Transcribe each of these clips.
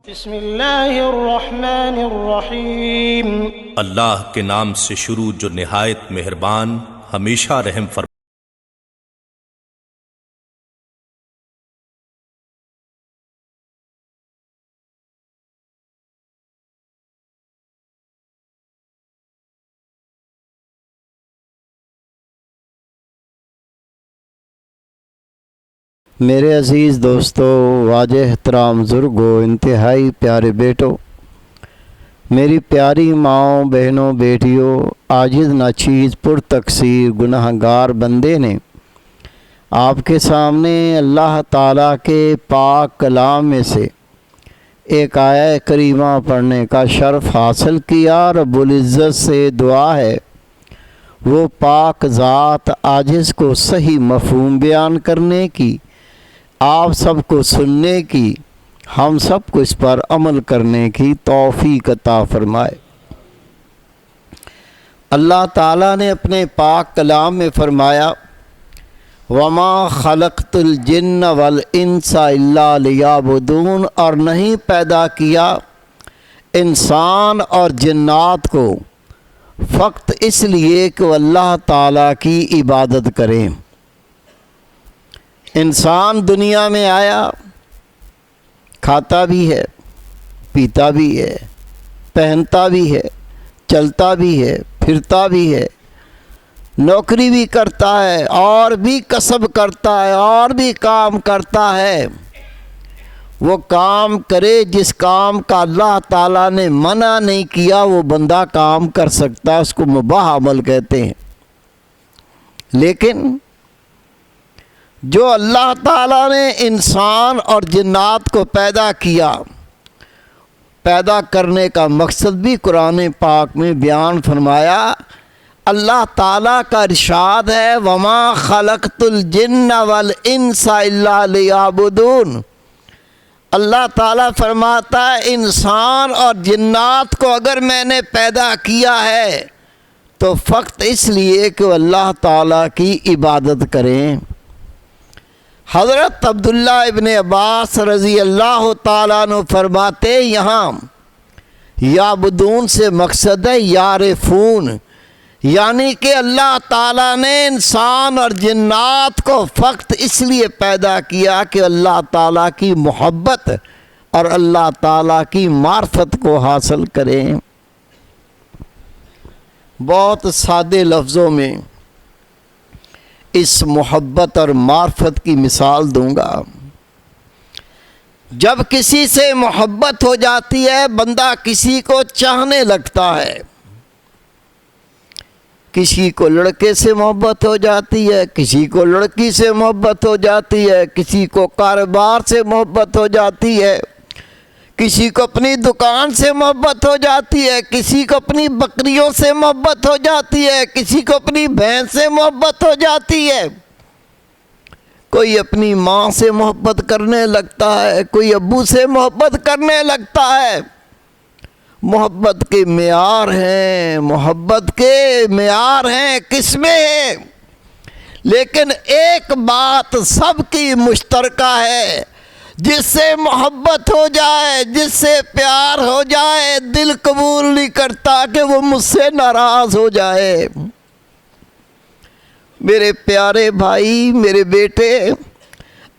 बिस्मिल्लाहिर्रहमानिर्रहीम। अल्लाह के नाम से शुरू जो निहायत मेहरबान हमेशा रहम फरमा। मेरे अज़ीज़ दोस्तों, वाजे एहतराम बुज़ुर्गों, इंतहाई प्यारे बेटों, मेरी प्यारी माओं, बहनों, बेटियों, आजिज़ नाचीज़ पुरतकसीर गुनाहगार बंदे ने आपके सामने अल्लाह ताला के पाक कलाम में से एक आया करीमा पढ़ने का शर्फ़ हासिल किया। रब्बुल इज़्ज़त से दुआ है वो पाक ज़ात आजिज़ को सही मफ़हूम बयान करने की, आप सबको सुनने की, हम सबको इस पर अमल करने की तौफीक अता फरमाए। अल्लाह ताला ने अपने पाक कलाम में फ़रमाया, वमा खलक़तुल जिन्न वल इंसा इल्ला लियअबुदून, और नहीं पैदा किया इंसान और जिन्नात को फ़क़्त इसलिए कि अल्लाह ताला की इबादत करें। इंसान दुनिया में आया, खाता भी है, पीता भी है, पहनता भी है, चलता भी है, फिरता भी है, नौकरी भी करता है और भी कसब करता है और भी काम करता है। वो काम करे जिस काम का अल्लाह ताला ने मना नहीं किया, वो बंदा काम कर सकता है, उसको मुबाह अमल कहते हैं। लेकिन जो अल्लाह ताला ने इंसान और जिन्नात को पैदा किया, पैदा करने का मकसद भी कुरान पाक में बयान फरमाया। अल्लाह ताला का इरशाद है, वमा खलक़तुल जिन्न वल इंसा इल्ला लियअबुदून। अल्लाह ताला फरमाता है, इंसान और जिन्नात को अगर मैंने पैदा किया है तो फ़क़्त इसलिए कि अल्लाह ताला की इबादत करें। हज़रत अब्दुल्ला इब्न अब्बास रज़ी अल्लाह ताला अन्हु फरमाते, यहाँ याबुदून से मकसद है यारिफून, यानी कि अल्लाह ताला ने इंसान और जिन्नात को फ़क़्त इसलिए पैदा किया कि अल्लाह ताला की मोहब्बत और अल्लाह ताला की मार्फत को हासिल करें। बहुत सादे लफ्ज़ों में इस मोहब्बत और मार्फत की मिसाल दूंगा। जब किसी से मोहब्बत हो जाती है, बंदा किसी को चाहने लगता है। किसी को लड़के से मोहब्बत हो जाती है, किसी को लड़की से मोहब्बत हो जाती है, किसी को कारोबार से मोहब्बत हो जाती है, किसी को अपनी दुकान से मोहब्बत हो जाती है, किसी को अपनी बकरियों से मोहब्बत हो जाती है, किसी को अपनी भैंस से मोहब्बत हो जाती है, कोई अपनी माँ से मोहब्बत करने लगता है, कोई अब्बू से मोहब्बत करने लगता है। मोहब्बत के मेयार हैं, मोहब्बत के मेयार हैं, किस्में हैं, लेकिन एक बात सबकी मुश्तरका है, जिससे मोहब्बत हो जाए, जिससे प्यार हो जाए, दिल कबूल नहीं करता कि वो मुझसे नाराज़ हो जाए। मेरे प्यारे भाई, मेरे बेटे,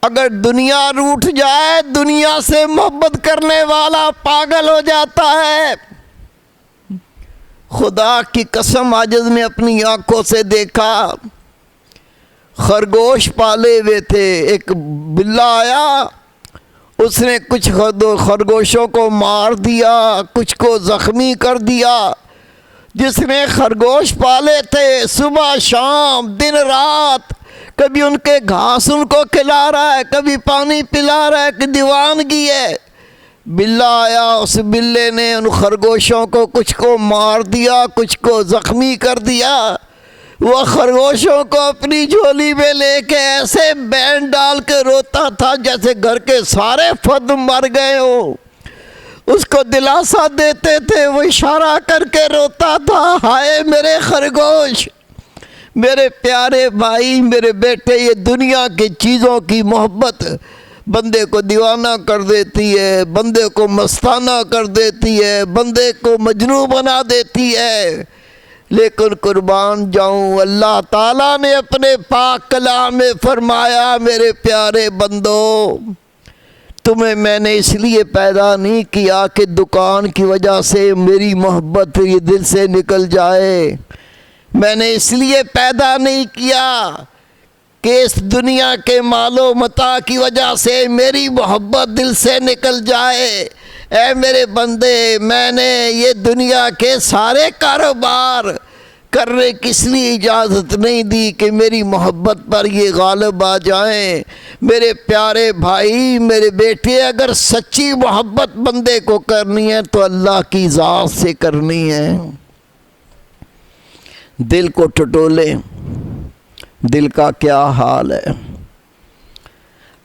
अगर दुनिया रूठ जाए, दुनिया से मोहब्बत करने वाला पागल हो जाता है। खुदा की कसम, आज ने अपनी आंखों से देखा, खरगोश पाले हुए थे, एक बिल्ला आया, उसने कुछ खरगोशों को मार दिया, कुछ को ज़ख्मी कर दिया। जिसने खरगोश पाले थे, सुबह शाम दिन रात कभी उनके घास उनको खिला रहा है, कभी पानी पिला रहा है, कि दीवानगी है। बिल्ला आया, उस बिल्ले ने उन खरगोशों को कुछ को मार दिया, कुछ को ज़ख्मी कर दिया। वह खरगोशों को अपनी झोली में लेके ऐसे बैंड डाल के रोता था जैसे घर के सारे फर्द मर गए हो। उसको दिलासा देते थे, वो इशारा करके रोता था, हाय मेरे खरगोश। मेरे प्यारे भाई, मेरे बेटे, ये दुनिया की चीज़ों की मोहब्बत बंदे को दीवाना कर देती है, बंदे को मस्ताना कर देती है, बंदे को मजनू बना देती है। लेकिन कुर्बान जाऊं, अल्लाह ताला ने अपने पाक कलाम में फरमाया, मेरे प्यारे बंदो, तुम्हें मैंने इसलिए पैदा नहीं किया कि दुकान की वजह से मेरी मोहब्बत ये दिल से निकल जाए। मैंने इसलिए पैदा नहीं किया कि इस दुनिया के मालो मता की वजह से मेरी मोहब्बत दिल से निकल जाए। ऐ मेरे बंदे, मैंने ये दुनिया के सारे कारोबार करने की इसलिए इजाज़त नहीं दी कि मेरी मोहब्बत पर ये गालिब आ जाएं। मेरे प्यारे भाई, मेरे बेटे, अगर सच्ची मोहब्बत बंदे को करनी है तो अल्लाह की ज़ात से करनी है। दिल को टटोले, दिल का क्या हाल है।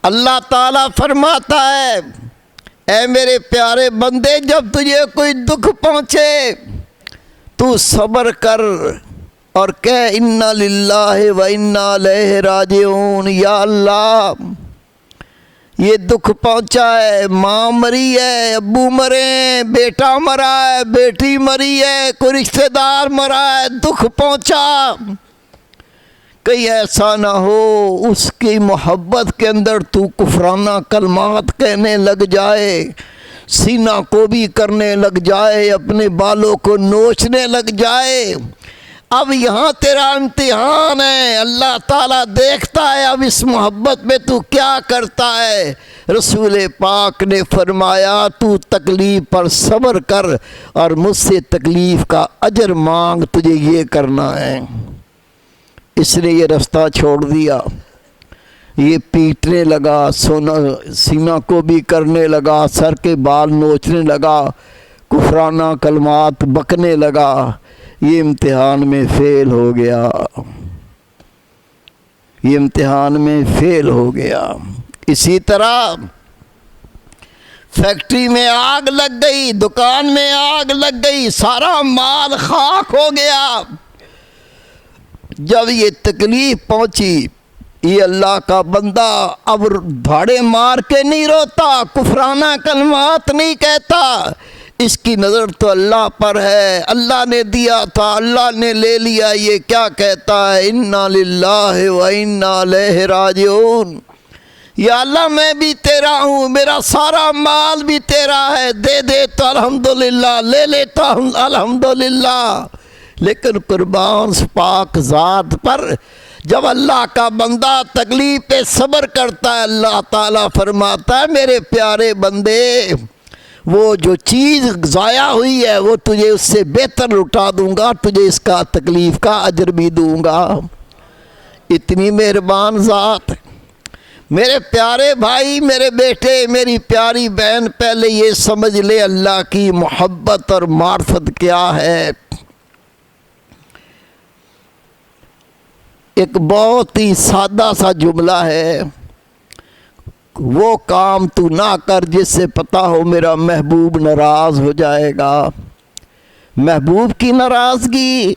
अल्लाह ताला फरमाता है, ऐ मेरे प्यारे बंदे, जब तुझे कोई दुख पहुँचे तू सब्र कर और कह, इन्ना लिल्लाहि व इन्ना इलैहि राजिऊन। या अल्लाह, ये दुख पहुँचा है, माँ मरी है, अब्बू मरे, बेटा मरा है, बेटी मरी है, कोई रिश्तेदार मरा है, दुख पहुँचा। कहीं ऐसा ना हो उसकी मोहब्बत के अंदर तू कुफराना कलमात कहने लग जाए, सीना को भी करने लग जाए, अपने बालों को नोचने लग जाए। अब यहाँ तेरा इम्तिहान है, अल्लाह ताला देखता है अब इस मोहब्बत में तू क्या करता है। रसूल पाक ने फरमाया, तू तकलीफ़ पर सब्र कर और मुझसे तकलीफ़ का अजर मांग, तुझे ये करना है। इसने ये रास्ता छोड़ दिया, ये पीटने लगा, सीना को भी करने लगा, सर के बाल नोचने लगा, कुफराना कलमात बकने लगा। ये इम्तिहान में फेल हो गया, ये इम्तिहान में फेल हो गया। इसी तरह फैक्ट्री में आग लग गई, दुकान में आग लग गई, सारा माल खाक हो गया। जब ये तकलीफ पहुंची, ये अल्लाह का बंदा अब भाड़े मार के नहीं रोता, कुफराना कलमात नहीं कहता, इसकी नज़र तो अल्लाह पर है। अल्लाह ने दिया था, अल्लाह ने ले लिया, ये क्या कहता है, इन्ना लिल्लाहि व इन्ना इलैहि राजिऊन। या अल्लाह, मैं भी तेरा हूँ, मेरा सारा माल भी तेरा है, दे दे तो अल्हम्दुलिल्लाह, ले लेता हूँ अल्हम्दुलिल्लाह। लेकिन कुर्बान पाक ज़ात पर जब अल्लाह का बंदा तकलीफ़ पे सब्र करता है, अल्लाह ताला फरमाता है, मेरे प्यारे बंदे, वो जो चीज़ ज़ाया हुई है वो तुझे उससे बेहतर लुटा दूंगा, तुझे इसका तकलीफ़ का अजर भी दूंगा। इतनी मेहरबान ज़ात। मेरे प्यारे भाई, मेरे बेटे, मेरी प्यारी बहन, पहले ये समझ ले अल्लाह की मोहब्बत और मार्फत क्या है। एक बहुत ही सादा सा जुमला है, वो काम तू ना कर जिससे पता हो मेरा महबूब नाराज़ हो जाएगा। महबूब की नाराज़गी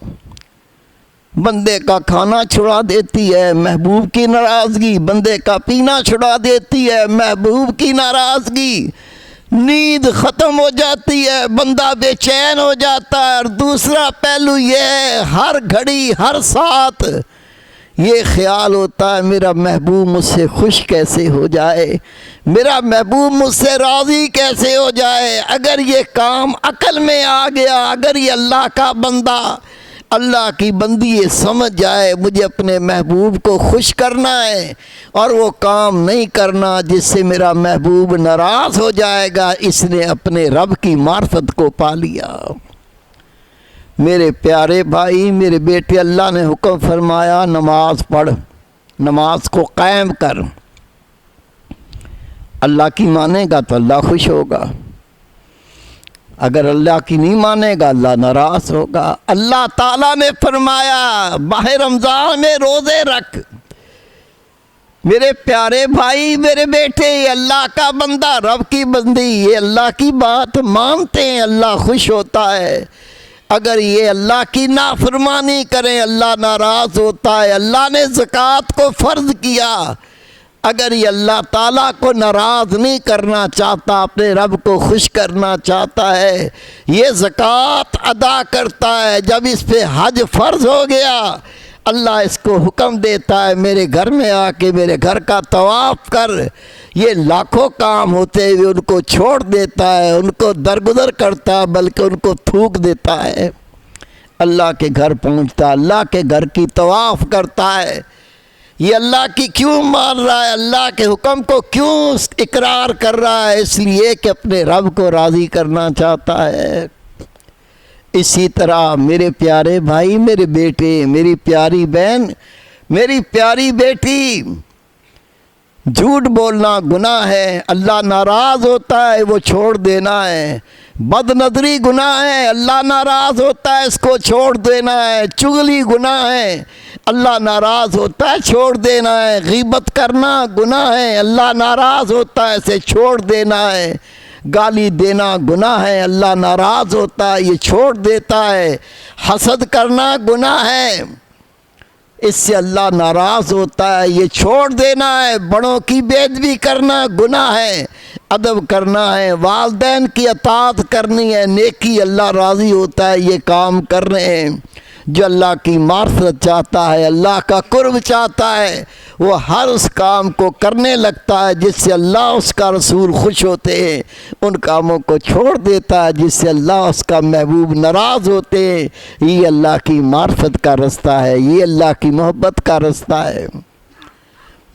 बंदे का खाना छुड़ा देती है, महबूब की नाराज़गी बंदे का पीना छुड़ा देती है, महबूब की नाराज़गी नींद ख़त्म हो जाती है, बंदा बेचैन हो जाता है। और दूसरा पहलू ये है, हर घड़ी हर साथ ये ख्याल होता है, मेरा महबूब मुझसे खुश कैसे हो जाए, मेरा महबूब मुझसे राज़ी कैसे हो जाए। अगर ये काम अकल में आ गया, अगर ये अल्लाह का बंदा, अल्लाह की बंदी ये समझ जाए मुझे अपने महबूब को खुश करना है और वो काम नहीं करना जिससे मेरा महबूब नाराज़ हो जाएगा, इसने अपने रब की मार्फत को पा लिया। मेरे प्यारे भाई, मेरे बेटे, अल्लाह ने हुक्म फरमाया, नमाज पढ़, नमाज को कायम कर। अल्लाह की मानेगा तो अल्लाह खुश होगा, अगर अल्लाह की नहीं मानेगा अल्लाह नाराज़ होगा। अल्लाह ताला ने फरमाया, माह रमज़ान में रोज़े रख। मेरे प्यारे भाई, मेरे बेटे, ये अल्लाह का बंदा, रब की बंदी, ये अल्लाह की बात मानते हैं, अल्लाह खुश होता है। अगर ये अल्लाह की नाफरमानी करें अल्लाह नाराज़ होता है। अल्लाह ने ज़कात को फ़र्ज़ किया, अगर ये अल्लाह ताला को नाराज़ नहीं करना चाहता, अपने रब को खुश करना चाहता है, ये ज़कात अदा करता है। जब इस पे हज फ़र्ज़ हो गया, अल्लाह इसको हुक्म देता है मेरे घर में आके मेरे घर का तवाफ़ कर। ये लाखों काम होते हुए उनको छोड़ देता है, उनको दरगुदर करता है, बल्कि उनको थूक देता है। अल्लाह के घर पहुंचता, अल्लाह के घर की तवाफ़ करता है। ये अल्लाह की क्यों मान रहा है, अल्लाह के हुक्म को क्यों इकरार कर रहा है? इसलिए कि अपने रब को राज़ी करना चाहता है। इसी तरह मेरे प्यारे भाई, मेरे बेटे, मेरी प्यारी बहन, मेरी प्यारी बेटी, झूठ बोलना गुनाह है, अल्लाह नाराज़ होता है, वो छोड़ देना है। बदनज़री गुनाह है, अल्लाह नाराज़ होता है, इसको छोड़ देना है। चुगली गुनाह है, अल्लाह नाराज़ होता है, छोड़ देना है। गीबत करना गुनाह है, अल्लाह नाराज़ होता है, इसे छोड़ देना है। गाली देना गुनाह है, अल्लाह नाराज़ होता है, ये छोड़ देता है। हसद करना गुनाह है, इससे अल्लाह नाराज़ होता है, ये छोड़ देना है। बड़ों की बेअदबी करना गुनाह है, अदब करना है। वालिदैन की अताअत करनी है, नेकी, अल्लाह राज़ी होता है, ये काम करने हैं। जो अल्लाह की मार्फत चाहता है, अल्लाह का कुर्ब चाहता है, वो हर उस काम को करने लगता है जिससे अल्लाह उसका रसूल खुश होते हैं। उन कामों को छोड़ देता है जिससे अल्लाह उसका महबूब नाराज़ होते हैं। ये अल्लाह की मार्फत का रास्ता है, ये अल्लाह की मोहब्बत का रास्ता है।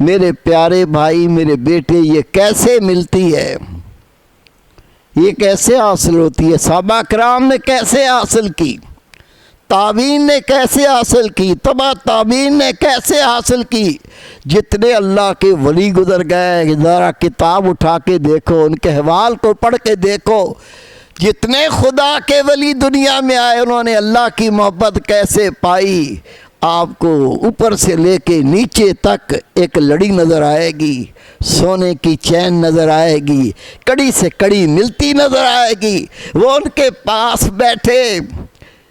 मेरे प्यारे भाई, मेरे बेटे, ये कैसे मिलती है, ये कैसे हासिल होती है? सहाबा किराम ने कैसे हासिल की, ताबीन ने कैसे हासिल की, तबा ताबीन ने कैसे हासिल की? जितने अल्लाह के वली गुजर गए, ज़रा किताब उठा के देखो, उनके अहवाल को पढ़ के देखो। जितने खुदा के वली दुनिया में आए, उन्होंने अल्लाह की मोहब्बत कैसे पाई? आपको ऊपर से लेके नीचे तक एक लड़ी नज़र आएगी, सोने की चैन नज़र आएगी, कड़ी से कड़ी मिलती नज़र आएगी। वो उनके पास बैठे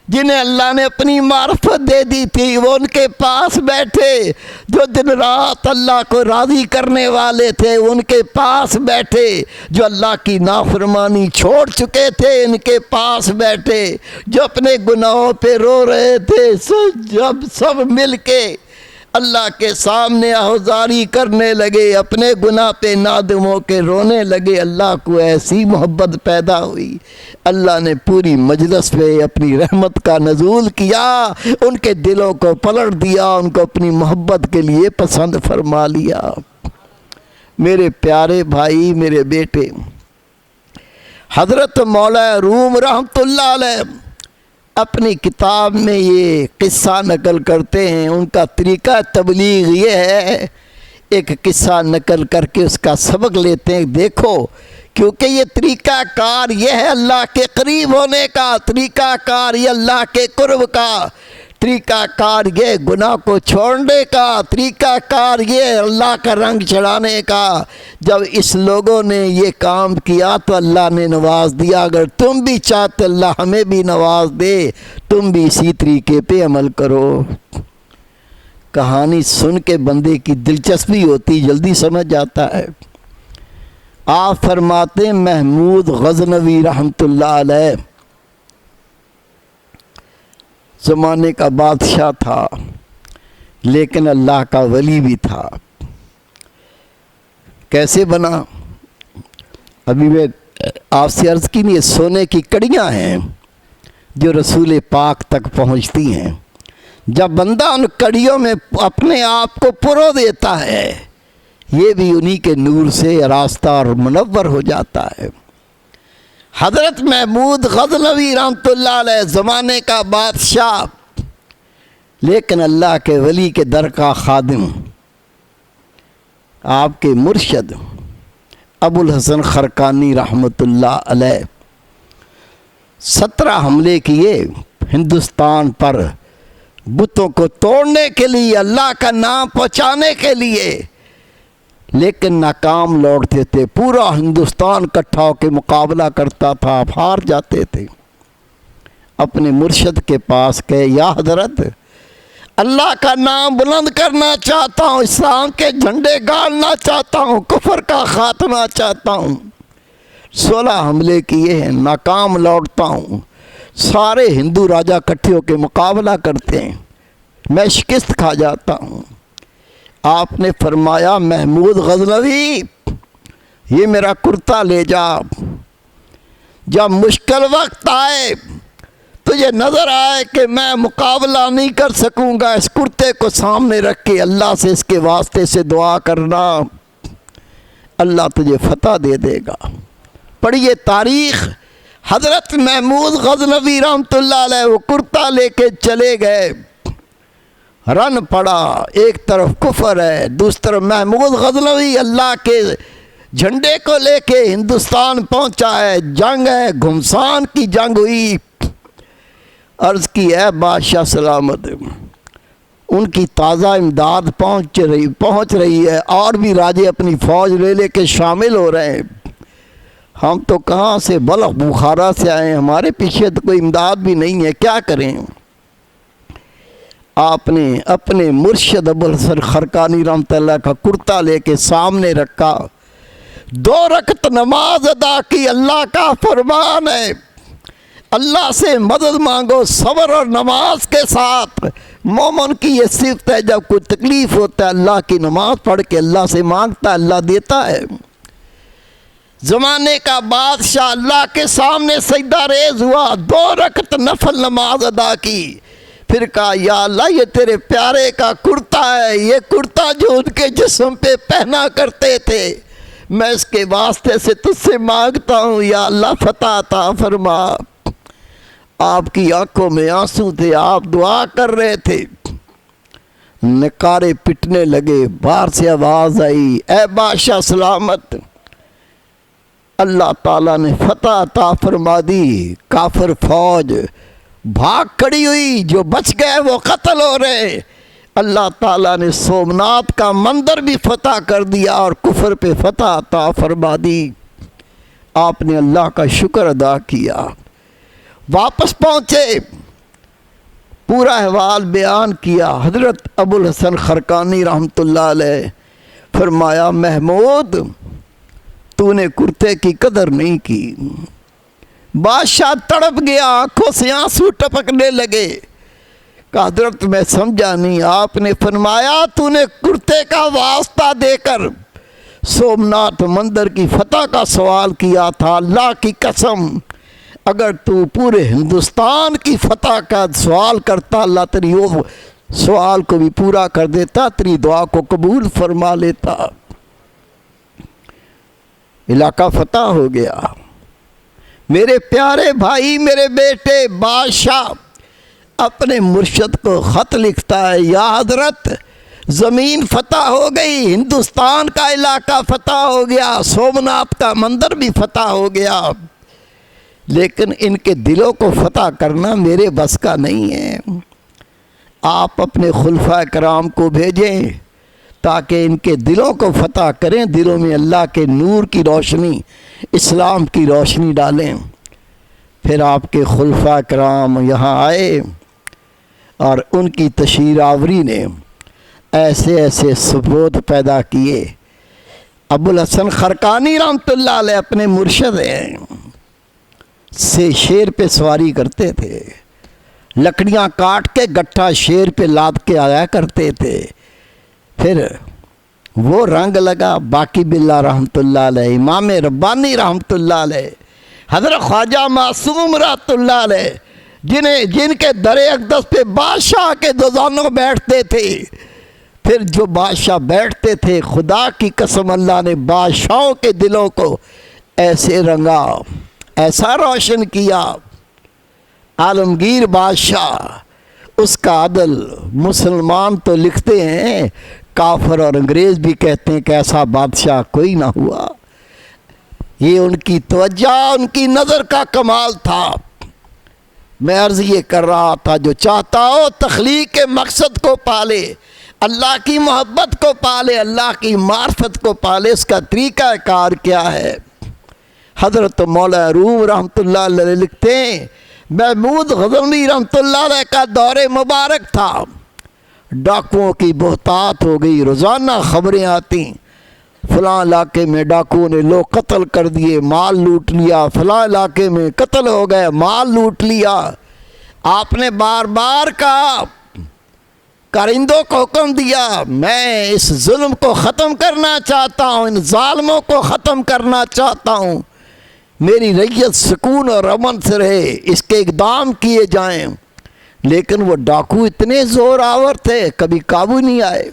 जिन्हें अल्लाह ने अपनी मार्फत दे दी थी, वो उनके पास बैठे। जो दिन रात अल्लाह को राज़ी करने वाले थे, उनके पास बैठे। जो अल्लाह की नाफरमानी छोड़ चुके थे, इनके पास बैठे। जो अपने गुनाहों पे रो रहे थे, जब सब मिल के अल्लाह के सामने आहुजारी करने लगे, अपने गुनाह पे नादिम होके रोने लगे, अल्लाह को ऐसी मोहब्बत पैदा हुई। अल्लाह ने पूरी मजलिस पे अपनी रहमत का नज़ूल किया, उनके दिलों को पलट दिया, उनको अपनी मोहब्बत के लिए पसंद फरमा लिया। मेरे प्यारे भाई, मेरे बेटे, हज़रत मौला रूम रहमतुल्लाह अलैह अपनी किताब में ये किस्सा नकल करते हैं। उनका तरीका तबलीग ये है, एक किस्सा नकल करके उसका सबक लेते हैं। देखो, क्योंकि ये तरीका कार ये है अल्लाह के करीब होने का, तरीका कार ये अल्लाह के कुर्ब का, तरीका कार ये गुनाह को छोड़ने का, तरीका कार ये अल्लाह का रंग चढ़ाने का। जब इस लोगों ने ये काम किया तो अल्लाह ने नवाज दिया। अगर तुम भी चाहते अल्लाह हमें भी नवाज दे, तुम भी इसी तरीके पे अमल करो। कहानी सुन के बंदे की दिलचस्पी होती, जल्दी समझ जाता है। आप फरमाते महमूद गज़नवी रहमतुल्लाह अलैह ज़माने का बादशाह था, लेकिन अल्लाह का वली भी था। कैसे बना? अभी मैं आपसे अर्ज़ की नहीं, सोने की कड़ियाँ हैं जो रसूल पाक तक पहुँचती हैं। जब बंदा उन कड़ियों में अपने आप को पुरो देता है, ये भी उन्हीं के नूर से रास्ता और मुनव्वर हो जाता है। हज़रत महमूद गज़नवी रहमतुल्लाह अलैह ज़माने का बादशाह, लेकिन अल्लाह के वली के दर का खादिम, आपके मुर्शद अबुल हसन खरकानी रहमतुल्लाह अलैह 17 हमले किए हिंदुस्तान पर, बुतों को तोड़ने के लिए, अल्लाह का नाम पहुँचाने के लिए, लेकिन नाकाम लौटते थे। पूरा हिंदुस्तान इकट्ठा होकर मुकाबला करता था, हार जाते थे। अपने मुर्शद के पास कहे, या हज़रत, अल्लाह का नाम बुलंद करना चाहता हूँ, इस्लाम के झंडे गाड़ना चाहता हूँ, कुफर का खात्मा चाहता हूँ। 16 हमले किए हैं, नाकाम लौटता हूँ। सारे हिंदू राजा इकट्ठे होकर मुकाबला करते हैं, मैं शिकस्त खा जाता हूँ। आपने फरमाया महमूद गजनवी, ये मेरा कुर्ता ले जा, जब मुश्किल वक्त आए तुझे नज़र आए कि मैं मुकाबला नहीं कर सकूँगा, इस कुर्ते को सामने रख के अल्लाह से इसके वास्ते से दुआ करना, अल्लाह तुझे फतह दे देगा। पढ़िए तारीख़, हज़रत महमूद गजनवी रहमतुल्लाह अलैह वो कुर्ता लेके चले गए। रन पड़ा, एक तरफ कुफर है, दूसरी तरफ महमूद गजनवी अल्लाह के झंडे को लेके हिंदुस्तान पहुंचा है। जंग है, घुमसान की जंग हुई। अर्ज़ की है बादशाह सलामत, उनकी ताज़ा इमदाद पहुंच रही है, और भी राजे अपनी फ़ौज ले लेके शामिल हो रहे हैं। हम तो कहाँ से बल्ख बुखारा से आए, हमारे पीछे तो कोई इमदाद भी नहीं है, क्या करें। आपने अपने मुर्शिद अबुल हसन खरकानी रहमतुल्लाह का कुर्ता लेके सामने रखा, 2 रकत नमाज अदा की। अल्लाह का फरमान है, अल्लाह से मदद मांगो सब्र और नमाज के साथ। मोमिन की ये सिफ़त है, जब कोई तकलीफ़ होता है अल्लाह की नमाज पढ़ के अल्लाह से मांगता है, अल्लाह देता है। ज़माने का बादशाह अल्लाह के सामने सजदा रेज़ हुआ, 2 रकत नफल नमाज अदा की। फिर कहा या अल्लाह, ये तेरे प्यारे का कुर्ता है, ये कुर्ता जो उनके जिस्म पे पहना करते थे, मैं इसके वास्ते से तुझसे मांगता हूँ, या अल्लाह फतह अता फरमा। आपकी आंखों में आंसू थे, आप दुआ कर रहे थे। नकारे पिटने लगे, बाहर से आवाज़ आई, ए बादशाह सलामत, अल्लाह ताला ने फतह अता फरमा दी। काफिर फौज भाग खड़ी हुई, जो बच गए वो कत्ल हो रहे। अल्लाह ताला ने सोमनाथ का मंदिर भी फतह कर दिया और कुफर पे फतह अता फरमा दी। आपने अल्लाह का शुक्र अदा किया। वापस पहुँचे, पूरा अहवाल बयान किया। हज़रत अबुल हसन खरकानी रहमतुल्लाह अलैह फरमाया, महमूद तूने कुर्ते की कदर नहीं की। बादशाह तड़प गया, आंखों से आंसू टपकने लगे। कहा हज़रत मैं समझा नहीं। आपने फरमाया, तूने कुर्ते का वास्ता देकर सोमनाथ मंदिर की फतह का सवाल किया था। अल्लाह की कसम, अगर तू पूरे हिंदुस्तान की फतह का सवाल करता, अल्लाह तेरी वो सवाल को भी पूरा कर देता, तेरी दुआ को कबूल फरमा लेता। इलाका फतह हो गया। मेरे प्यारे भाई, मेरे बेटे, बादशाह अपने मुर्शिद को ख़त लिखता है, या हज़रत ज़मीन फतह हो गई, हिंदुस्तान का इलाका फतह हो गया, सोमनाथ का मंदिर भी फतह हो गया, लेकिन इनके दिलों को फतह करना मेरे बस का नहीं है। आप अपने खुलफा कराम को भेजें ताकि इनके दिलों को फतह करें, दिलों में अल्लाह के नूर की रोशनी, इस्लाम की रोशनी डालें। फिर आपके खुलफा कराम यहाँ आए और उनकी तशरीर आवरी ने ऐसे ऐसे सबूत पैदा किए। अबुल हसन खरकानी रहमतुल्लाह अलैह अपने मुर्शिद हैं से शेर पे सवारी करते थे, लकड़ियाँ काट के गट्ठा शेर पे लाद के आया करते थे। फिर वो रंग लगा। बाकी बिल्ला रहमतुल्लाह अलैह, इमाम रब्बानी रहमतुल्लाह अलैह, हज़रत ख्वाजा मासूम रहमतुल्लाह अलैह, जिनके दरे अक़दस पे बादशाह के दोजानों बैठते थे। फिर जो बादशाह बैठते थे, खुदा की कसम अल्लाह ने बादशाहों के दिलों को ऐसे रंगा, ऐसा रोशन किया। आलमगीर बादशाह, उसका अदल मुसलमान तो लिखते हैं, काफिर और अंग्रेज़ भी कहते हैं कि ऐसा बादशाह कोई ना हुआ। ये उनकी तवज्जो, उनकी नज़र का कमाल था। मैं अर्ज़ ये कर रहा था, जो चाहता हो तख्लीक के मकसद को पाले, अल्लाह की मोहब्बत को पाले, अल्लाह की मार्फत को पाले, इसका तरीक़ा कार क्या है। हज़रत मौला रूम रहमतुल्लाह अलैह लिखते हैं, महमूद गज़नवी रहमतुल्लाह अलैह का दौरे मुबारक था। डाकुओं की बहुतात हो गई। रोज़ाना खबरें आती, फलां इलाके में डाकुओं ने लोग कत्ल कर दिए, माल लूट लिया, फलां इलाके में कत्ल हो गए, माल लूट लिया। आपने बार बार कहा, कारिंदों को हुक्म दिया, मैं इस जुल्म को ख़त्म करना चाहता हूँ, इन जालिमों को ख़त्म करना चाहता हूँ, मेरी रैयत सुकून और अमन से रहे, इसके इक़दाम किए जाएं। लेकिन वो डाकू इतने ज़ोरावर थे, कभी काबू नहीं आए।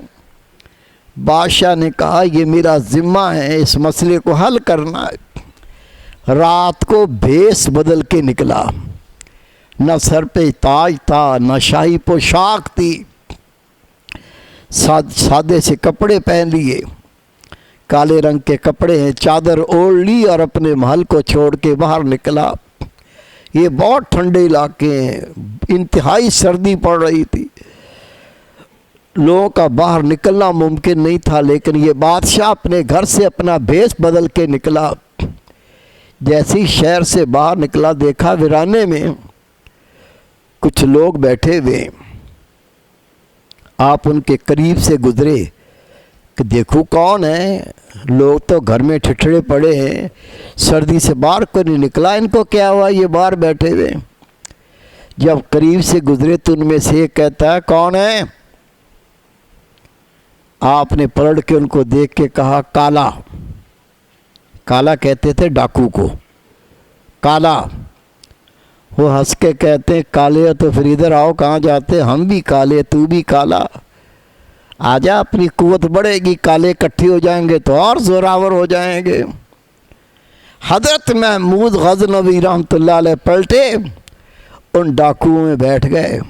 बादशाह ने कहा, ये मेरा ज़िम्मा है, इस मसले को हल करना है। रात को भेस बदल के निकला, न सर पे ताज था, न शाही पोशाक थी, सादे से कपड़े पहन लिए, काले रंग के कपड़े हैं, चादर ओढ़ ली और अपने महल को छोड़ के बाहर निकला। ये बहुत ठंडे इलाके हैं, इंतहाई सर्दी पड़ रही थी, लोगों का बाहर निकलना मुमकिन नहीं था। लेकिन ये बादशाह अपने घर से अपना भेष बदल के निकला। जैसे ही शहर से बाहर निकला, देखा वीराने में कुछ लोग बैठे हुए। आप उनके करीब से गुजरे कि देखो कौन है। लोग तो घर में ठिठड़े पड़े हैं, सर्दी से बाहर को नहीं निकला, इनको क्या हुआ, ये बाहर बैठे हुए। जब करीब से गुजरे तो उनमें से एक कहता है, कौन है? आपने पलट के उनको देख के कहा, काला। काला कहते थे डाकू को, काला। वो हंस के कहते हैं, काले तो फिर इधर आओ, कहाँ जाते? हम भी काले, तू भी काला, आजा, अपनी कुव्वत बढ़ेगी, काले इकट्ठे हो जाएंगे तो और जोरावर हो जाएंगे। हजरत महमूद गज़नवी रहमतुल्लाह अलैह पलटे, उन डाकुओं में बैठ गए।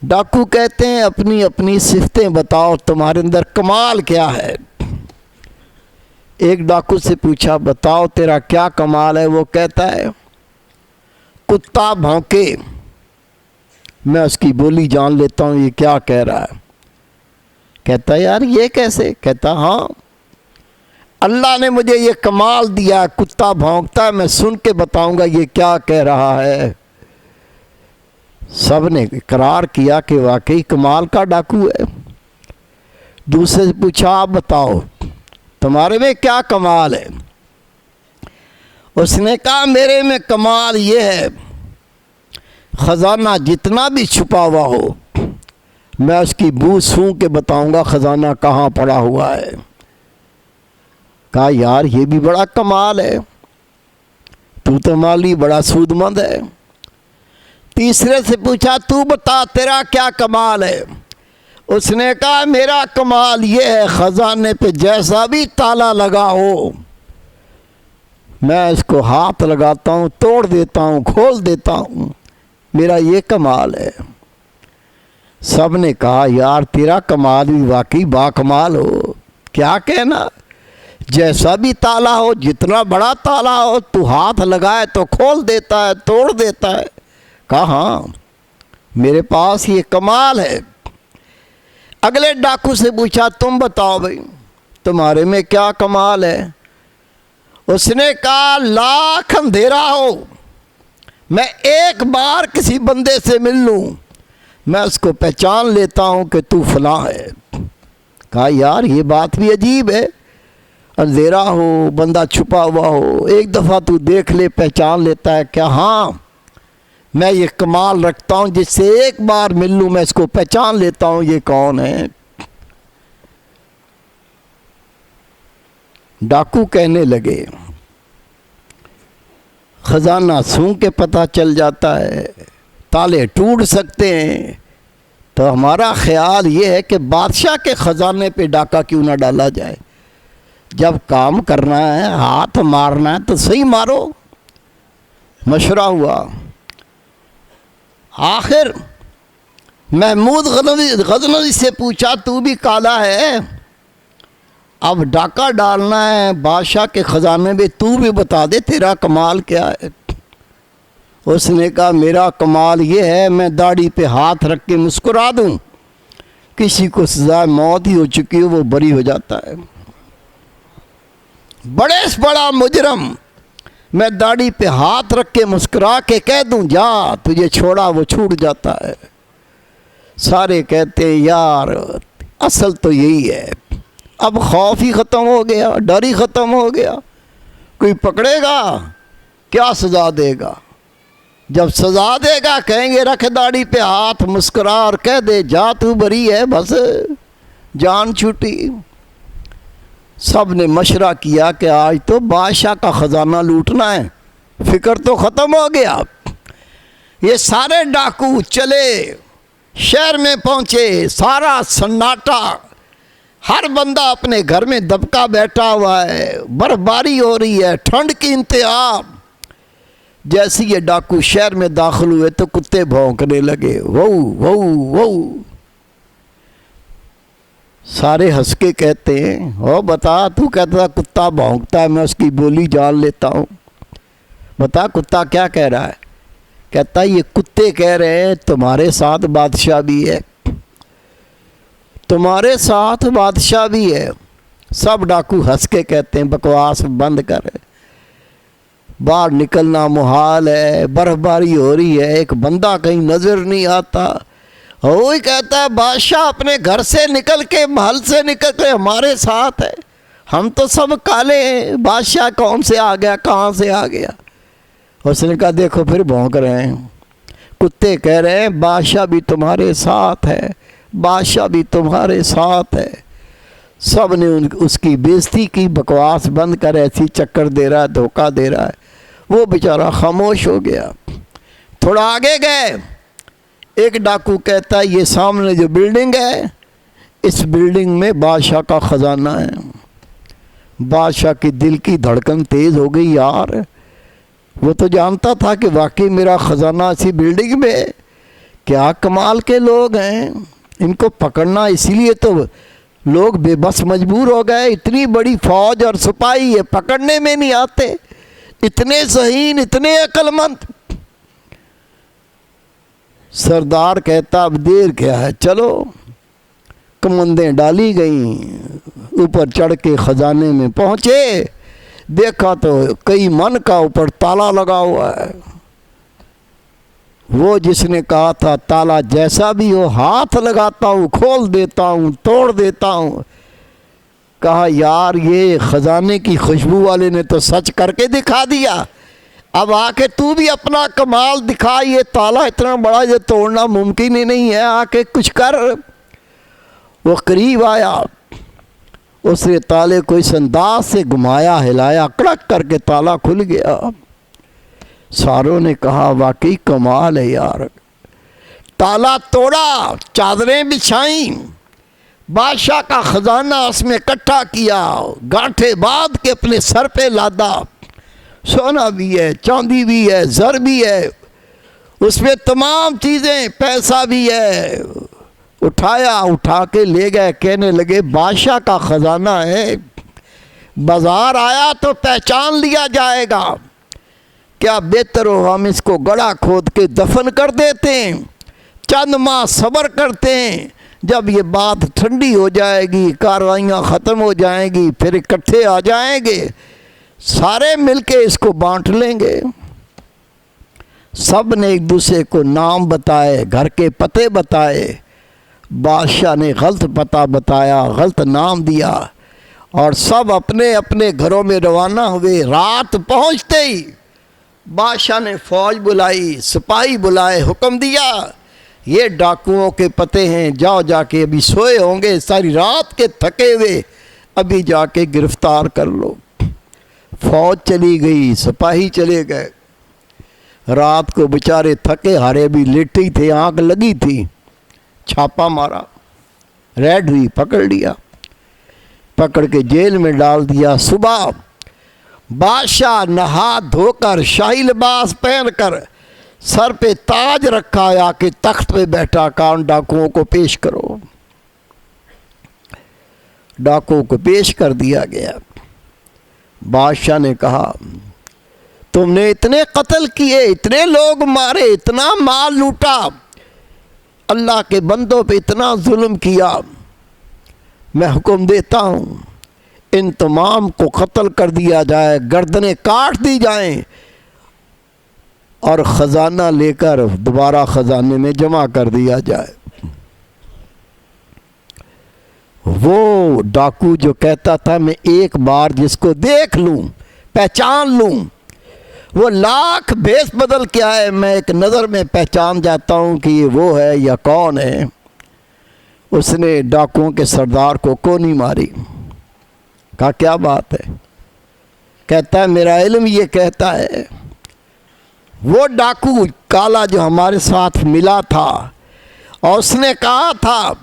डाकू कहते हैं, अपनी अपनी सिफतें बताओ, तुम्हारे अंदर कमाल क्या है? एक डाकू से पूछा, बताओ तेरा क्या कमाल है? वो कहता है, कुत्ता भौंके मैं उसकी बोली जान लेता हूँ, ये क्या कह रहा है। कहता यार ये कैसे? कहता हाँ, अल्लाह ने मुझे ये कमाल दिया, कुत्ता भौंकता है, मैं सुन के बताऊंगा ये क्या कह रहा है। सब ने इकरार किया कि वाकई कमाल का डाकू है। दूसरे से पूछा, आप बताओ तुम्हारे में क्या कमाल है? उसने कहा, मेरे में कमाल ये है, ख़जाना जितना भी छुपा हुआ हो, मैं उसकी बू सूंघ के बताऊंगा ख़जाना कहाँ पड़ा हुआ है। कहा यार ये भी बड़ा कमाल है, तू तो माली बड़ा सूदमंद है। तीसरे से पूछा, तू बता तेरा क्या कमाल है? उसने कहा, मेरा कमाल ये है, ख़जाने पे जैसा भी ताला लगा हो, मैं इसको हाथ लगाता हूँ, तोड़ देता हूँ, खोल देता हूँ, मेरा ये कमाल है। सब ने कहा, यार तेरा कमाल भी वाकई बाकमाल हो, क्या कहना, जैसा भी ताला हो, जितना बड़ा ताला हो, तू हाथ लगाए तो खोल देता है, तोड़ देता है। कहा हाँ, मेरे पास ये कमाल है। अगले डाकू से पूछा, तुम बताओ भाई तुम्हारे में क्या कमाल है? उसने कहा, लाख अंधेरा हो, मैं एक बार किसी बंदे से मिल लूँ, मैं उसको पहचान लेता हूँ कि तू फलां है। कहा यार ये बात भी अजीब है, अंधेरा हो, बंदा छुपा हुआ हो, एक दफ़ा तू देख ले पहचान लेता है क्या? हाँ, मैं ये कमाल रखता हूँ, जिससे एक बार मिल लूँ मैं इसको पहचान लेता हूँ ये कौन है। डाकू कहने लगे, ख़जाना सूंघ के पता चल जाता है, ताले टूट सकते हैं, तो हमारा ख्याल ये है कि बादशाह के ख़जाने पे डाका क्यों ना डाला जाए। जब काम करना है, हाथ मारना है तो सही मारो। मशवरा हुआ। आखिर महमूद गज़नवी से पूछा, तू भी काला है, अब डाका डालना है बादशाह के ख़जाने में, तू भी बता दे तेरा कमाल क्या है। उसने कहा, मेरा कमाल ये है, मैं दाढ़ी पे हाथ रख के मुस्कुरा दूं, किसी को सजा मौत ही हो चुकी हो वो बरी हो जाता है। बड़े से बड़ा मुजरम मैं दाढ़ी पे हाथ रख के मुस्कुरा के कह दूं जा, तुझे छोड़ा, वो छूट जाता है। सारे कहते हैं यार असल तो यही है, अब खौफ ही ख़त्म हो गया, डर ही ख़त्म हो गया, कोई पकड़ेगा क्या सज़ा देगा, जब सज़ा देगा कहेंगे रख दाढ़ी पे हाथ, मुस्कुरा और कह दे जा तू बरी है, बस जान छूटी। सब ने मशरा किया कि आज तो बादशाह का ख़जाना लूटना है, फिक्र तो ख़त्म हो गया। ये सारे डाकू चले, शहर में पहुँचे, सारा सन्नाटा, हर बंदा अपने घर में दबका बैठा हुआ है, बर्फबारी हो रही है, ठंड की इंतहा। जैसे ये डाकू शहर में दाखिल हुए तो कुत्ते भौंकने लगे, वो वो वो। सारे हंस के कहते हैं हो बता, तू कहता कुत्ता भौंकता है, मैं उसकी बोली जान लेता हूँ, बता कुत्ता क्या कह रहा है। कहता ये कुत्ते कह रहे हैं तुम्हारे साथ बादशाह भी है, तुम्हारे साथ बादशाह भी है। सब डाकू हंस के कहते हैं बकवास बंद कर, बाहर निकलना मुहाल है, बर्फबारी हो रही है, एक बंदा कहीं नज़र नहीं आता। वही कहता है बादशाह अपने घर से निकल के, महल से निकल के हमारे साथ है, हम तो सब काले हैं, बादशाह कौन से आ गया, कहाँ से आ गया। उसने कहा देखो फिर भौंक रहे हैं, कुत्ते कह रहे हैं बादशाह भी तुम्हारे साथ है, बादशाह भी तुम्हारे साथ है। सब ने उसकी बेइज्जती की, बकवास बंद कर, ऐसी चक्कर दे रहा है, धोखा दे रहा है। वो बेचारा खामोश हो गया। थोड़ा आगे गए, एक डाकू कहता है ये सामने जो बिल्डिंग है, इस बिल्डिंग में बादशाह का ख़जाना है। बादशाह की दिल की धड़कन तेज़ हो गई, यार वो तो जानता था कि वाकई मेरा ख़जाना इसी बिल्डिंग में। क्या कमाल के लोग हैं, इनको पकड़ना इसीलिए तो लोग बेबस मजबूर हो गए। इतनी बड़ी फौज और सिपाही है, पकड़ने में नहीं आते, इतने ज़हीन, इतने अक्लमंद। सरदार कहता अब देर क्या है, चलो। कमंदें डाली गईं, ऊपर चढ़ के ख़जाने में पहुँचे, देखा तो कई मन का ऊपर ताला लगा हुआ है। वो जिसने कहा था ताला जैसा भी हो हाथ लगाता हूँ, खोल देता हूँ, तोड़ देता हूँ, कहा यार ये ख़जाने की खुशबू वाले ने तो सच करके दिखा दिया, अब आके तू भी अपना कमाल दिखा, ये ताला इतना बड़ा ये तोड़ना मुमकिन ही नहीं है, आके कुछ कर। वो करीब आया, उसने ताले को इस अंदाज से घुमाया, हिलाया, कड़क करके ताला खुल गया। सारों ने कहा वाकई कमाल है यार। ताला तोड़ा, चादरें बिछाई, बादशाह का ख़जाना उसमें इकट्ठा किया, गांठे बांध के अपने सर पे लादा। सोना भी है, चांदी भी है, ज़र भी है, उसमें तमाम चीज़ें, पैसा भी है। उठाया, उठा के ले गए, कहने लगे बादशाह का ख़जाना है, बाज़ार आया तो पहचान लिया जाएगा, क्या बेहतर हो हम इसको गड़ा खोद के दफन कर देते हैं, चंद माह सब्र करते हैं, जब ये बात ठंडी हो जाएगी, कार्रवाइयाँ ख़त्म हो जाएंगी, फिर इकट्ठे आ जाएंगे, सारे मिलके इसको बांट लेंगे। सब ने एक दूसरे को नाम बताए, घर के पते बताए। बादशाह ने गलत पता बताया, गलत नाम दिया, और सब अपने अपने घरों में रवाना हुए। रात पहुँचते ही बादशाह ने फौज बुलाई, सिपाही बुलाए, हुक्म दिया ये डाकुओं के पते हैं, जाओ जाके, अभी सोए होंगे सारी रात के थके हुए, अभी जाके गिरफ्तार कर लो। फौज चली गई, सिपाही चले गए। रात को बेचारे थके हारे भी लेटे ही थे, आँख लगी थी। छापा मारा, रेड हुई, पकड़ लिया, पकड़ के जेल में डाल दिया। सुबह बादशाह नहा धोकर, शाही लिबास पहनकर, सर पे ताज रखा, आके तख्त पे बैठा, कान डाकुओं को पेश करो। डाकुओं को पेश कर दिया गया। बादशाह ने कहा तुमने इतने कत्ल किए, इतने लोग मारे, इतना माल लूटा, अल्लाह के बंदों पे इतना जुल्म किया, मैं हुक्म देता हूँ इन तमाम को कत्ल कर दिया जाए, गर्दनें काट दी जाएं और ख़जाना लेकर दोबारा ख़जाने में जमा कर दिया जाए। वो डाकू जो कहता था मैं एक बार जिसको देख लूं, पहचान लूं, वो लाख भेष बदल के आए, मैं एक नज़र में पहचान जाता हूं कि ये वो है या कौन है। उसने डाकुओं के सरदार को कोनी मारी। कहा क्या बात है? कहता है मेरा इल्म ये कहता है। वो डाकू काला जो हमारे साथ मिला था और उसने कहा था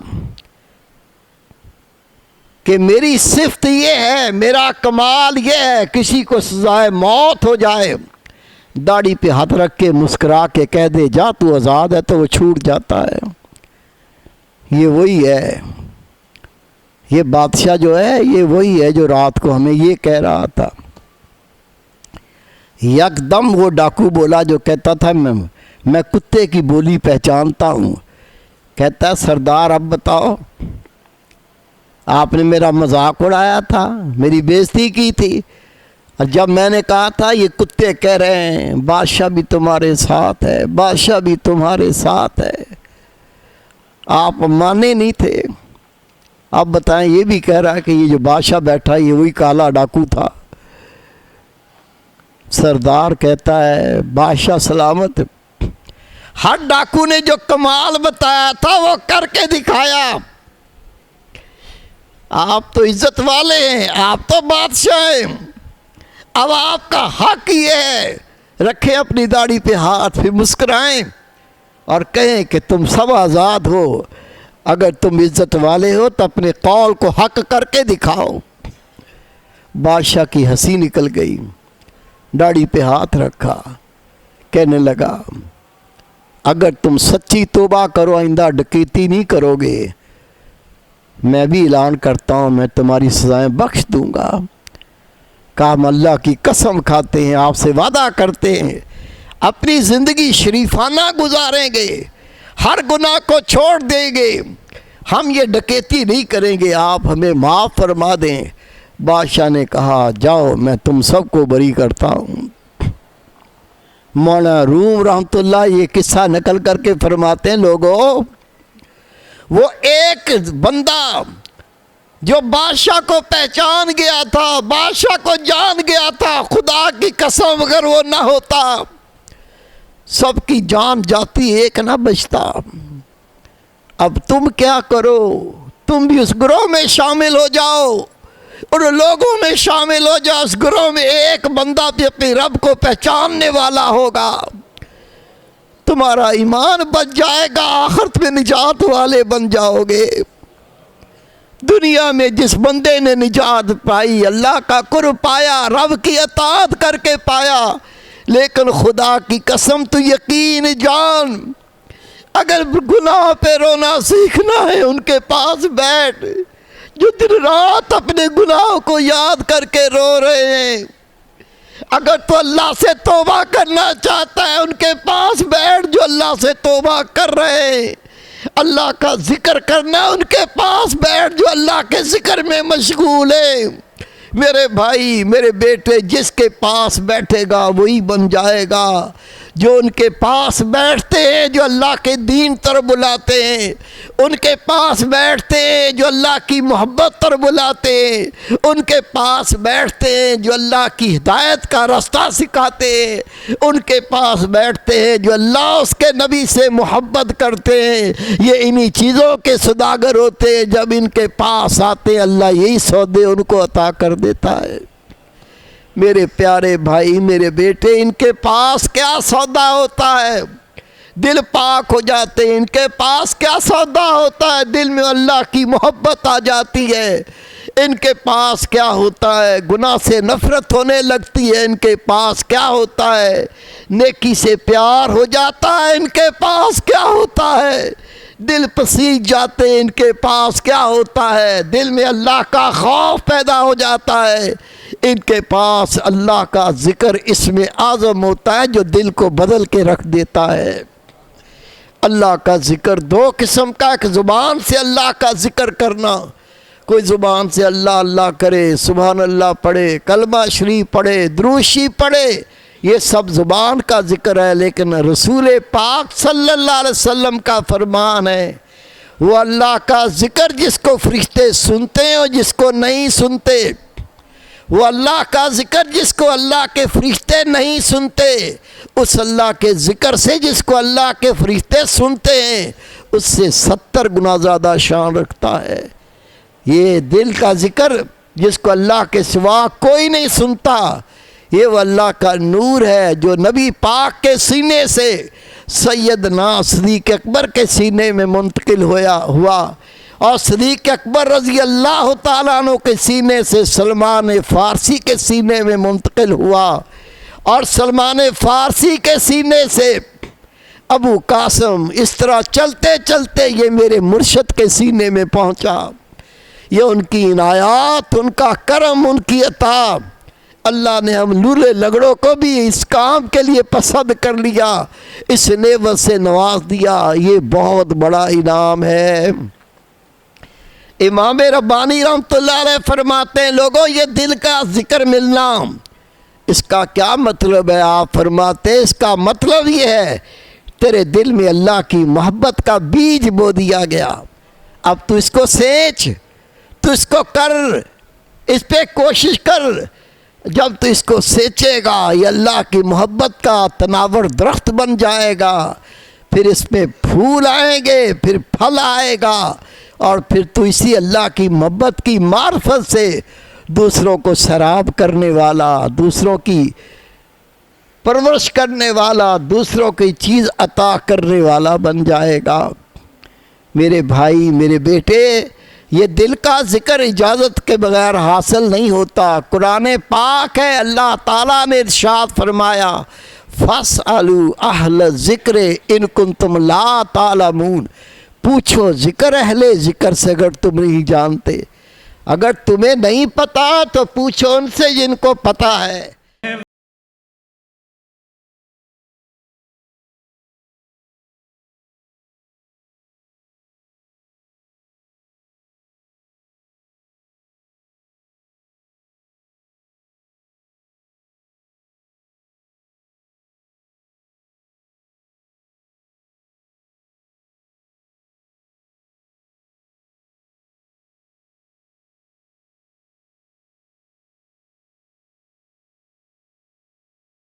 कि मेरी सिफ्त ये है, मेरा कमाल ये है, किसी को सजाए मौत हो जाए, दाढ़ी पे हाथ रख के मुस्कुरा के कह दे जा तू आज़ाद है, तो वो छूट जाता है। ये वही है, ये बादशाह जो है ये वही है जो रात को हमें ये कह रहा था। यकदम वो डाकू बोला जो कहता था मैं कुत्ते की बोली पहचानता हूँ। कहता है सरदार अब बताओ, आपने मेरा मजाक उड़ाया था, मेरी बेइज्जती की थी, और जब मैंने कहा था ये कुत्ते कह रहे हैं बादशाह भी तुम्हारे साथ है, बादशाह भी तुम्हारे साथ है, आप माने नहीं थे। अब बताएं ये भी कह रहा है कि ये जो बादशाह बैठा है ये वही काला डाकू था। सरदार कहता है बादशाह सलामत। हर डाकू ने जो कमाल बताया था वो करके दिखाया। आप तो इज्जत वाले हैं, आप तो बादशाह हैं, अब आपका हक ये है, रखें अपनी दाढ़ी पे हाथ, फिर मुस्कुराएं और कहें कि तुम सब आज़ाद हो। अगर तुम इज्जत वाले हो तो अपने कौल को हक करके दिखाओ। बादशाह की हंसी निकल गई, दाढ़ी पे हाथ रखा, कहने लगा अगर तुम सच्ची तौबा करो, आइंदा डकैती नहीं करोगे, मैं भी ऐलान करता हूँ मैं तुम्हारी सजाएं बख्श दूंगा। कहा हम अल्लाह की कसम खाते हैं, आपसे वादा करते हैं अपनी ज़िंदगी शरीफाना गुजारेंगे, हर गुनाह को छोड़ देंगे, हम ये डकैती नहीं करेंगे, आप हमें माफ़ फरमा दें। बादशाह ने कहा जाओ मैं तुम सबको बरी करता हूँ। मौलाना रूम रहमतुल्लाह ये किस्सा नकल करके फरमाते हैं लोगों, वो एक बंदा जो बादशाह को पहचान गया था, बादशाह को जान गया था, खुदा की कसम अगर वो ना होता सबकी जान जाती, एक ना बचता। अब तुम क्या करो, तुम भी उस ग्रोह में शामिल हो जाओ, उन लोगों में शामिल हो जाओ, उस ग्रोह में एक बंदा भी अपने रब को पहचानने वाला होगा, तुम्हारा ईमान बच जाएगा, आखिरत में निजात वाले बन जाओगे। दुनिया में जिस बंदे ने निजात पाई, अल्लाह का कुर्ब पाया, रब की अताअत करके पाया, लेकिन खुदा की कसम तो यकीन जान, अगर गुनाह पे रोना सीखना है उनके पास बैठ, जो दिन रात अपने गुनाह को याद करके रो रहे हैं। अगर तो अल्लाह से तौबा करना चाहता है उनके पास बैठ, जो अल्लाह से तौबा कर रहे हैं। अल्लाह का जिक्र करना उनके पास बैठ, जो अल्लाह के जिक्र में मशगूल है। मेरे भाई मेरे बेटे, जिसके पास बैठेगा वही बन जाएगा। जो उनके पास बैठते हैं जो अल्लाह के दीन तरफ बुलाते हैं, उनके पास बैठते हैं जो अल्लाह की मोहब्बत तरफ बुलाते हैं, उनके पास बैठते हैं जो अल्लाह की हिदायत का रास्ता सिखाते हैं, उनके पास बैठते हैं जो अल्लाह उसके नबी से मोहब्बत करते हैं। ये इन्हीं चीज़ों के सौदागर होते हैं। जब इनके पास आते हैं अल्लाह यही सौदे उनको अता कर देता है। मेरे प्यारे भाई मेरे बेटे, इनके पास क्या सौदा होता है, दिल पाक हो जाते हैं। इनके पास क्या सौदा होता है, दिल में अल्लाह की मोहब्बत आ जाती है। इनके पास क्या होता है, गुनाह से नफरत होने लगती है। इनके पास क्या होता है, नेकी से प्यार हो जाता है। इनके पास क्या होता है, दिल पसीज जाते हैं। इनके पास क्या होता है, दिल में अल्लाह का खौफ पैदा हो जाता है। इनके पास अल्लाह का जिक्र इसमें आज़म होता है जो दिल को बदल के रख देता है। अल्लाह का जिक्र दो किस्म का, एक ज़ुबान से अल्लाह का जिक्र करना, कोई ज़ुबान से अल्लाह अल्लाह करे, सुभान अल्लाह पढ़े, कलमा शरीफ पढ़े, द्रूशी पढ़े, ये सब ज़ुबान का जिक्र है। लेकिन रसूल पाक सल्लल्लाहु अलैहि वसल्लम का फरमान है, वो अल्लाह का जिक्र जिसको फरिश्ते सुनते हैं और जिसको नहीं सुनते, वो अल्लाह का जिक्र जिसको अल्लाह के फरिश्ते नहीं सुनते, उस अल्लाह के जिक्र से जिसको अल्लाह के फरिश्ते सुनते हैं उससे 70 गुना ज़्यादा शान रखता है। ये दिल का जिक्र जिसको अल्लाह के सिवा कोई नहीं सुनता, ये वो अल्लाह का नूर है जो नबी पाक के सीने से सैयदना सिद्दीक़ अकबर के सीने में मुंतकिल हुआ और सिद्दीक़ अकबर रज़ी अल्लाह ताला अन्हु के सीने से सलमान फ़ारसी के सीने में मुंतकिल हुआ और सलमान फ़ारसी के सीने से अबू कासिम, इस तरह चलते चलते ये मेरे मुर्शद के सीने में पहुंचा। ये उनकी इनायात, उनका करम, उनकी अता। अल्लाह ने हम लूले लगड़ों को भी इस काम के लिए पसंद कर लिया, इस नेमत से नवाज दिया। ये बहुत बड़ा इनाम है। इमाम रब्बानी रहमतुल्लाह अलैह फरमाते हैं, लोगों ये दिल का जिक्र मिलना, इसका क्या मतलब है? आप फरमाते हैं इसका मतलब ये है तेरे दिल में अल्लाह की मोहब्बत का बीज बो दिया गया। अब तू इसको सेच, तू इसको कर, इस पे कोशिश कर। जब तू इसको सेचेगा ये अल्लाह की मोहब्बत का तनावर दरख्त बन जाएगा, फिर इसमें फूल आएंगे, फिर फल आएगा और फिर तू इसी अल्लाह की मोहब्बत की मार्फत से दूसरों को सराब करने वाला, दूसरों की परवरिश करने वाला, दूसरों की चीज़ अता करने वाला बन जाएगा। मेरे भाई, मेरे बेटे, ये दिल का जिक्र इजाज़त के बगैर हासिल नहीं होता। कुरान पाक है, अल्लाह ताला ने इरशाद फरमाया, फस्अलू अहल ज़िक्र इन कुंतुम ला तालमून, पूछो ज़िक्र अहले ज़िक्र से अगर तुम नहीं जानते। अगर तुम्हें नहीं पता तो पूछो उनसे जिनको पता है।